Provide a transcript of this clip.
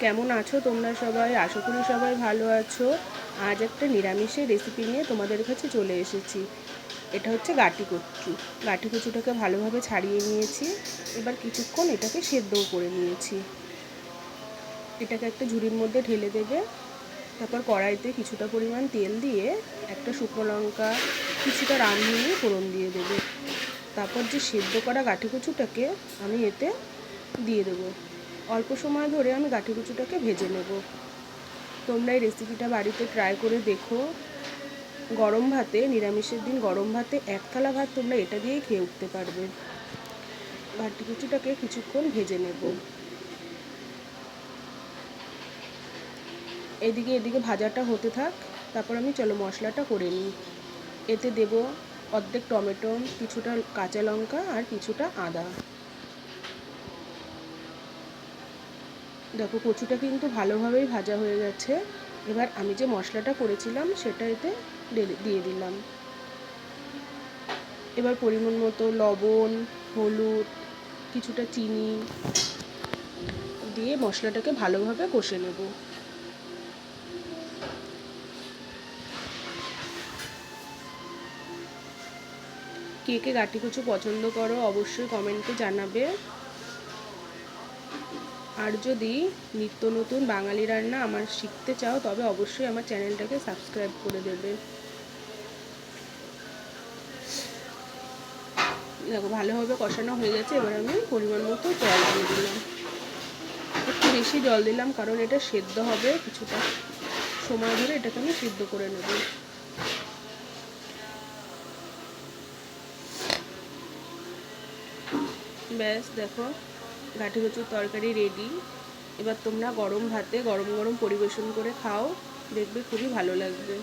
কেমন আছো তোমরা সবাই? আশা করি সবাই ভালো আছো। আজ একটা নিরামিষের রেসিপি নিয়ে তোমাদের কাছে চলে এসেছি। এটা হচ্ছে গাটি কচু। গাটি কচুটাকে ভালোভাবে ছাড়িয়ে নিয়েছি। এবার কিছুক্ষণ এটাকে সেদ্ধও করে নিয়েছি। এটাকে একটা ঝুড়ির মধ্যে ঢেলে দেবে। তারপর কড়াইতে কিছুটা পরিমাণ তেল দিয়ে একটা শুকনো লঙ্কা, কিছুটা রাঁধুনি ফোড়ন দিয়ে দেবে। তারপর যে সেদ্ধ করা গাটি কচুটাকে আমি এতে দিয়ে দেবো। অল্প সময় ধরে আমি গাটি কচুটাকে ভেজে নেব। তোমরা এই রেসিপিটা বাড়িতে ট্রাই করে দেখো। গরম ভাতে, নিরামিষের দিন গরম ভাতে এক থালা ভাত তোমরা এটা দিয়েই খেয়ে উঠতে পারবে। গাটি কচুটাকে কিছুক্ষণ ভেজে নেব। এদিকে ভাজাটা হতে থাক। তারপর আমি চলো মশলাটা করে নিই। এতে দেব অর্ধেক টমেটো, কিছুটা কাঁচা লঙ্কা আর কিছুটা আদা। দেখো কচুটা কিন্তু ভালোভাবেই ভাজা হয়ে গেছে। এবার আমি যে মশলাটা করেছিলাম সেটা এতে দিয়ে দিলাম। এবার পরিমাণ মতো লবণ, হলুদ, কিছুটা চিনি দিয়ে মশলাটাকে ভালোভাবে কষে নেব। কে কে গাটি কচু পছন্দ করো অবশ্যই কমেন্টে জানাবে। আর যদি নিত্য নতুন বাঙালি রান্না আমার শিখতে চাও তবে অবশ্যই আমার চ্যানেলটাকে সাবস্ক্রাইব করে দেবে। দেখো ভালোভাবে কষানো হয়ে গেছে। এবার আমি পরিমাণ মতো জল দিয়ে দিলাম। একটু বেশি জল দিলাম কারণ এটা সেদ্ধ হবে, কিছুটা সময় ধরে এটাকে আমি সিদ্ধ করে নেব। ব্যাস দেখো গাটি কচুর তরকারি রেডি। এবার তোমরা গরম ভাতে গরম গরম পরিবেশন করে খাও, দেখবে খুবই ভালো লাগবে।